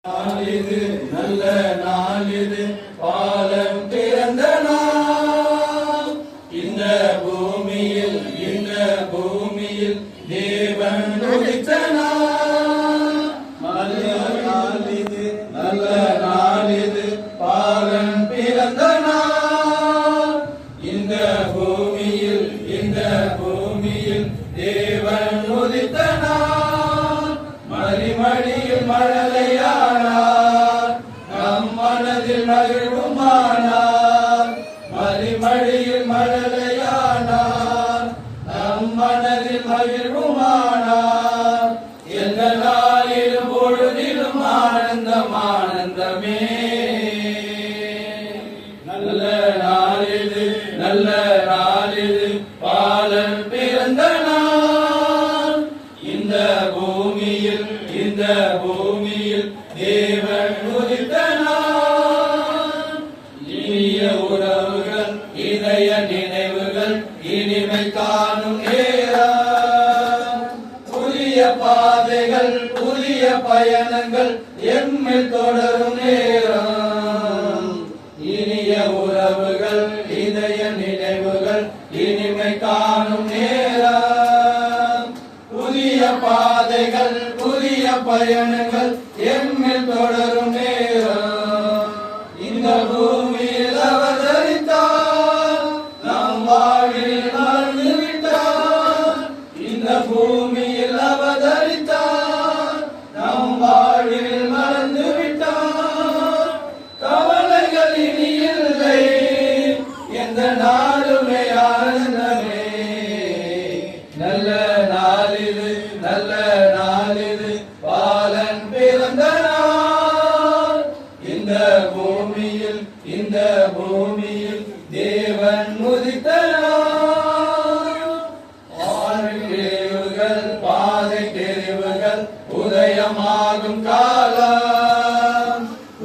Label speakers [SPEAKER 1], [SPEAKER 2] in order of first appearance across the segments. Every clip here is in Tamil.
[SPEAKER 1] நாளிது நல்ல நாளிது பாலன் பிறந்த நாள். இந்த பூமியில் தேவன் உதித்த நாள். நாளிது நல்ல நாளிது பாலன் பிறந்த நாள். இந்த பூமியில் தேவன் உதித்த நாள். மடியில் மழலையானார், நம் மனதில் மகிழ்வுமானார். மடியில் மழலையானார், நம் மனதில் மகிழ்வுமானார். எந்த நாளிலும் பொழுதிலும் ஆனந்தமே. நல்ல நாளிது பாலன் பிறந்த நாள். இந்த பூமியில் தேவன் உதித்த நாள். இனிய உறவுகள், இதய நினைவுகள், இனிமை காணும் நேரம். புதிய பாதைகள், புதிய பயணங்கள் எம்மில் தொடரும் நேரம். இனிய உறவுகள், இதய நினைவுகள், இனிமை காணும் நேரம். புதிய பாதைகள், புதிய பயணங்கள் எம்மில் தொடரும் நேரம். இந்த பூமியில் அவதரித்தார், நம் வாழ்வில் மறந்து விட்டார். இந்த பூமியில் அவதரித்தார், நம் வாழ்வில் மறந்து விட்டார். கவலைகள் இனி இல்லை, எந்த நாளுமே ஆனந்தமே. நல்ல நாளிது பாலன் பிறந்த நாள். இந்த பூமியில் தேவன் உதித்த நாள். பாதை தெரிவுகள் உதயமாகும் காலம்.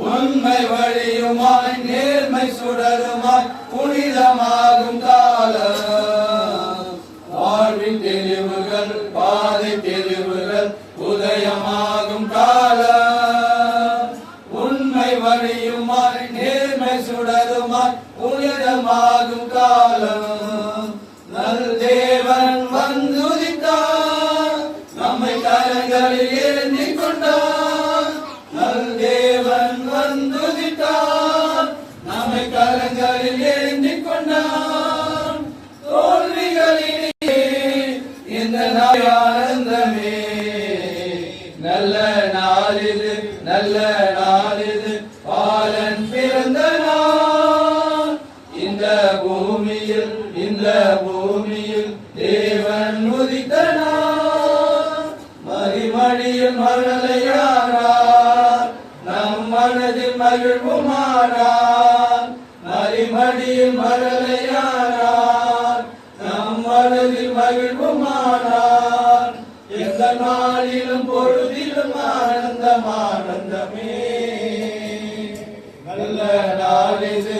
[SPEAKER 1] உண்மை வழியுமாய், நேர்மை சுடருமாய், புனிதமாகும் காலம். வாழ்வின் தெரிவுகள், பாதை தெரிவுகள் உதயமாகும் காலம். உண்மை வழியுமாய், நேர்மை சுடருமாய், புனிதமாகும் காலம். நல் தேவன் வந்துதித்தார், நம்மை கரங்களில் ஏந்தி கொண்டார். நல் தேவன் வந்துதித்தார், நம்மை கரங்களில் ஏந்தி கொண்டார். தோல்விகளிலே இந்த ஆனந்தமே. நல்ல நாளிது பாலன் பிறந்த நாள். இந்த பூமியில் தேவன் உதித்த நாள். மடியில் மழலையானார், நம் மனதில் மகிழ்வுமானார். மடியில் மழலையானார், நம் மனதில் மகிழ்வுமானார். எந்த நாளிலும் பொழுதிலும் ஆனந்தமே. நல்ல நாளிது